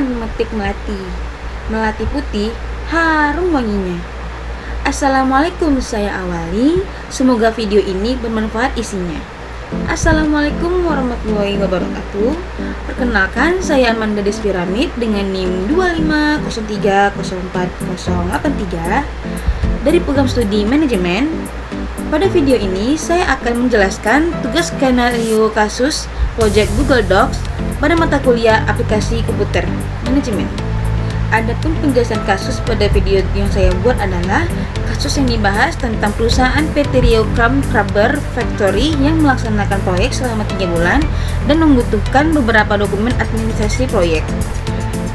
Jangan memetik melati putih, harum wanginya. Assalamualaikum, saya awali. Semoga video ini bermanfaat isinya. Assalamualaikum warahmatullahi wabarakatuh. Perkenalkan, saya Amanda Despiramid dengan NIM 250304083 dari Program Studi Manajemen. Pada video ini, saya akan menjelaskan tugas skenario kasus proyek Google Docs pada mata kuliah aplikasi komputer manajemen. Adapun penjelasan kasus pada video yang saya buat adalah kasus yang dibahas tentang perusahaan PT Rio Crumb Rubber Factory yang melaksanakan proyek selama 3 bulan dan membutuhkan beberapa dokumen administrasi proyek.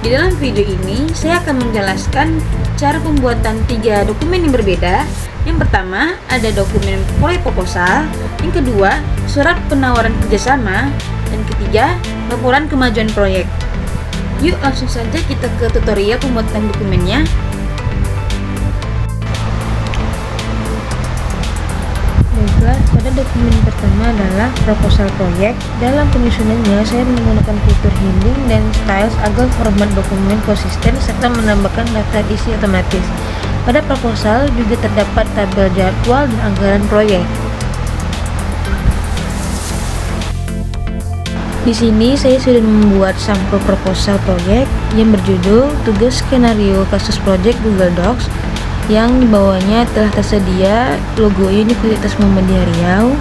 Di dalam video ini, saya akan menjelaskan cara pembuatan 3 dokumen yang berbeda. Yang pertama, ada dokumen proyek proposal. Yang kedua, surat penawaran kerjasama. Dan ketiga, laporan kemajuan proyek. Yuk langsung saja kita ke tutorial pembuatan dokumennya. Baiklah, pada dokumen pertama adalah proposal proyek. Dalam penyusunannya, saya menggunakan fitur heading dan styles agar format dokumen konsisten serta menambahkan daftar isi otomatis. Pada proposal juga terdapat tabel jadwal dan anggaran proyek. Di sini saya sudah membuat sampel proposal proyek yang berjudul tugas skenario kasus proyek Google Docs, yang di bawahnya telah tersedia logo Universitas Muhammadiyah Riau.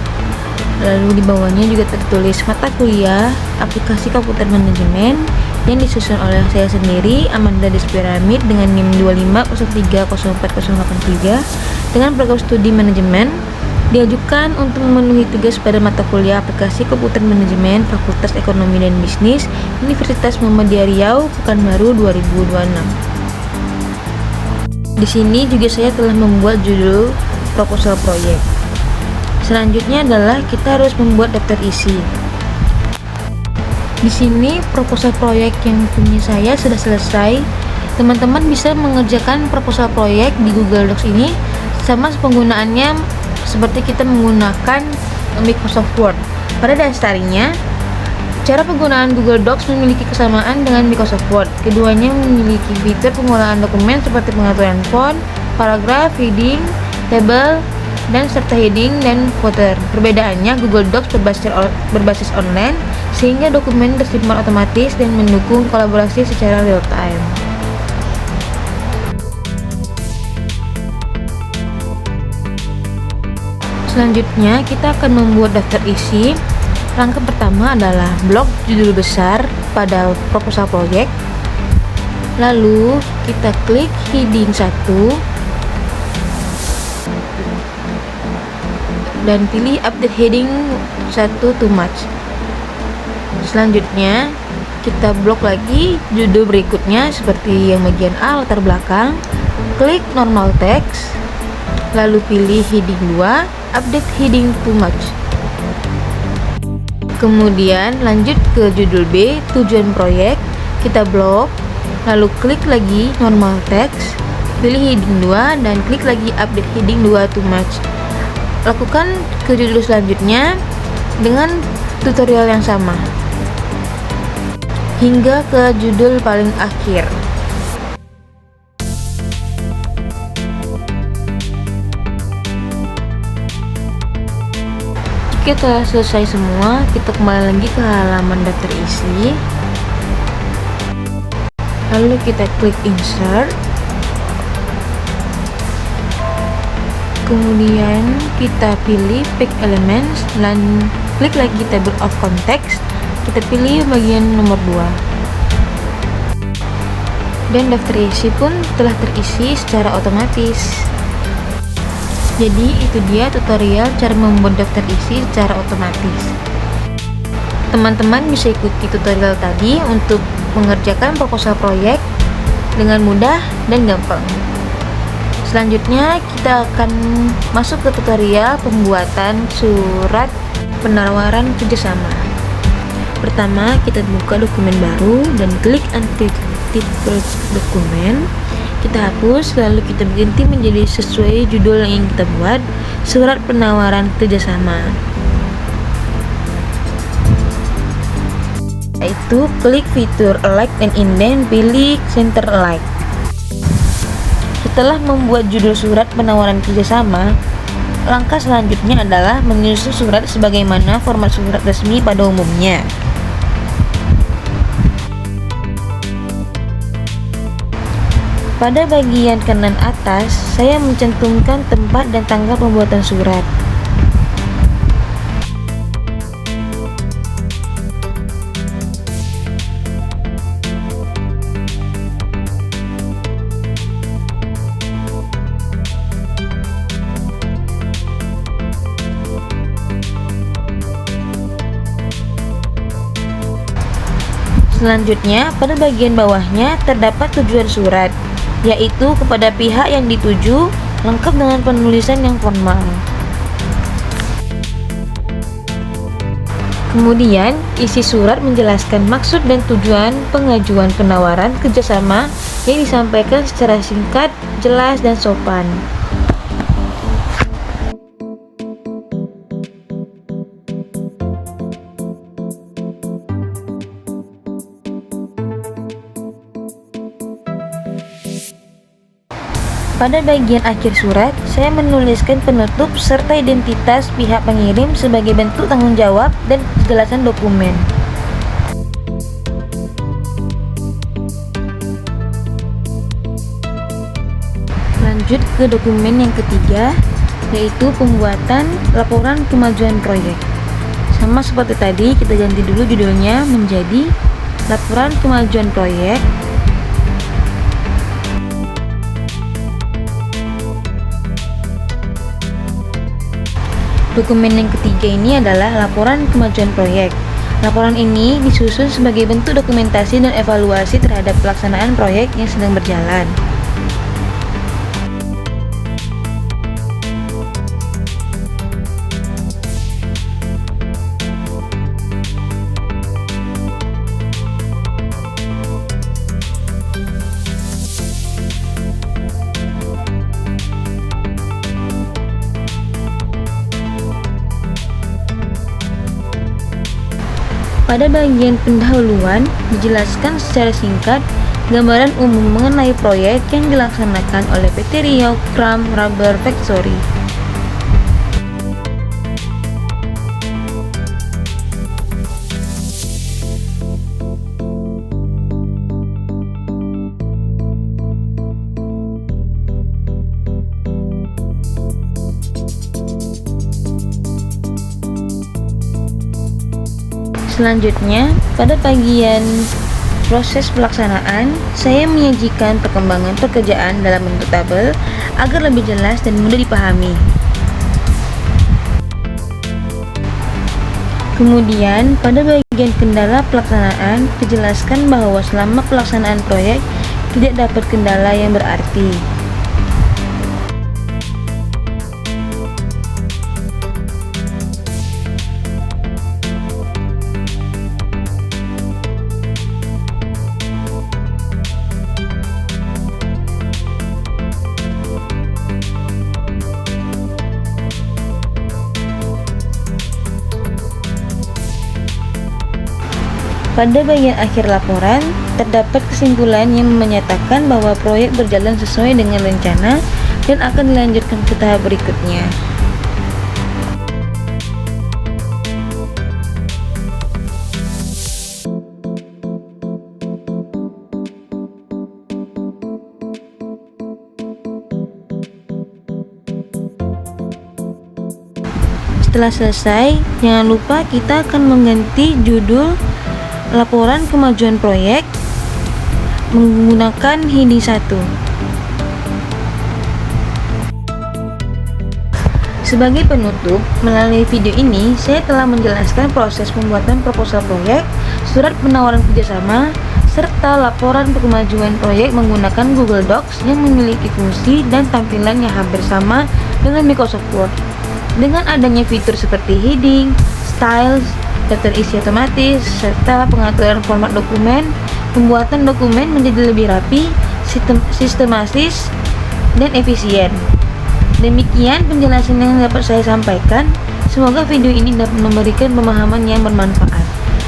Lalu di bawahnya juga tertulis mata kuliah aplikasi komputer manajemen yang disusun oleh saya sendiri, Amanda Despiramid, dengan NIM 250304083 dengan program studi manajemen. Diajukan untuk memenuhi tugas pada mata kuliah aplikasi komputer manajemen Fakultas Ekonomi dan Bisnis Universitas Muhammadiyah Riau, Pekanbaru 2026. Di sini juga saya telah membuat judul proposal proyek. Selanjutnya adalah kita harus membuat daftar isi. Di sini proposal proyek yang punya saya sudah selesai. Teman-teman bisa mengerjakan proposal proyek di Google Docs ini sama penggunaannya seperti kita menggunakan Microsoft Word. Pada dasarnya, cara penggunaan Google Docs memiliki kesamaan dengan Microsoft Word. Keduanya memiliki fitur pengolahan dokumen seperti pengaturan font, paragraf, heading, table, dan serta heading dan footer. Perbedaannya, Google Docs berbasis online sehingga dokumen tersimpan otomatis dan mendukung kolaborasi secara real time. Selanjutnya, kita akan membuat daftar isi. Langkah pertama adalah blok judul besar pada proposal proyek. Lalu, kita klik heading 1 dan pilih update heading 1 too much. Selanjutnya, kita blok lagi judul berikutnya seperti yang bagian A, latar belakang. Klik normal text, lalu pilih heading 2, update heading too much. Kemudian lanjut ke judul B, tujuan proyek. Kita blok, lalu klik lagi normal text, pilih heading 2 dan klik lagi update heading 2 too much. Lakukan ke judul selanjutnya dengan tutorial yang sama hingga ke judul paling akhir. Jika telah selesai semua, kita kembali lagi ke halaman daftar isi. Lalu kita klik insert. Kemudian kita pilih pick elements dan klik lagi table of context. Kita pilih bagian nomor 2. Dan daftar isi pun telah terisi secara otomatis. Jadi itu dia tutorial cara membuat daftar isi secara otomatis. Teman-teman bisa ikuti tutorial tadi untuk mengerjakan proposal proyek dengan mudah dan gampang. Selanjutnya kita akan masuk ke tutorial pembuatan surat penawaran kerjasama. Pertama, kita buka dokumen baru dan klik anti-titik dokumen. Kita hapus, lalu kita ganti menjadi sesuai judul yang ingin kita buat, surat penawaran kerjasama. itu klik fitur Align and Indent, pilih Center Align. Setelah membuat judul surat penawaran kerjasama, langkah selanjutnya adalah menyusun surat sebagaimana format surat resmi pada umumnya. Pada bagian kanan atas, saya mencantumkan tempat dan tanggal pembuatan surat. Selanjutnya, pada bagian bawahnya terdapat tujuan surat, yaitu kepada pihak yang dituju, lengkap dengan penulisan yang formal. Kemudian, isi surat menjelaskan maksud dan tujuan pengajuan penawaran kerjasama yang disampaikan secara singkat, jelas, dan sopan. Pada bagian akhir surat, saya menuliskan penutup serta identitas pihak pengirim sebagai bentuk tanggung jawab dan kejelasan dokumen. Lanjut ke dokumen yang ketiga, yaitu pembuatan laporan kemajuan proyek. Sama seperti tadi, kita ganti dulu judulnya menjadi laporan kemajuan proyek. Dokumen yang ketiga ini adalah laporan kemajuan proyek. Laporan ini disusun sebagai bentuk dokumentasi dan evaluasi terhadap pelaksanaan proyek yang sedang berjalan. Pada bagian pendahuluan, dijelaskan secara singkat gambaran umum mengenai proyek yang dilaksanakan oleh PT Riau Kram Rubber Factory. Selanjutnya, pada bagian proses pelaksanaan, saya menyajikan perkembangan pekerjaan dalam bentuk tabel agar lebih jelas dan mudah dipahami. Kemudian, pada bagian kendala pelaksanaan, dijelaskan bahwa selama pelaksanaan proyek tidak dapat kendala yang berarti. Pada bagian akhir laporan, terdapat kesimpulan yang menyatakan bahwa proyek berjalan sesuai dengan rencana dan akan dilanjutkan ke tahap berikutnya. Setelah selesai, jangan lupa kita akan mengganti judul laporan kemajuan proyek menggunakan heading 1. Sebagai penutup, melalui video ini saya telah menjelaskan proses pembuatan proposal proyek, surat penawaran kerjasama, serta laporan kemajuan proyek menggunakan Google Docs yang memiliki fungsi dan tampilan yang hampir sama dengan Microsoft Word. Dengan adanya fitur seperti heading, styles, daftar isi otomatis, serta pengaturan format dokumen, pembuatan dokumen menjadi lebih rapi, sistematis, dan efisien. Demikian penjelasan yang dapat saya sampaikan. Semoga video ini dapat memberikan pemahaman yang bermanfaat.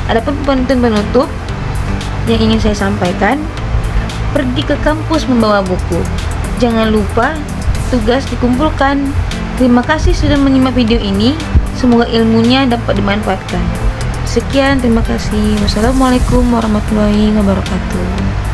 Adapun konten penutup, yang ingin saya sampaikan, pergi ke kampus membawa buku. Jangan lupa tugas dikumpulkan. Terima kasih sudah menyimak video ini. Semoga ilmunya dapat dimanfaatkan. Sekian, terima kasih. Wassalamualaikum warahmatullahi wabarakatuh.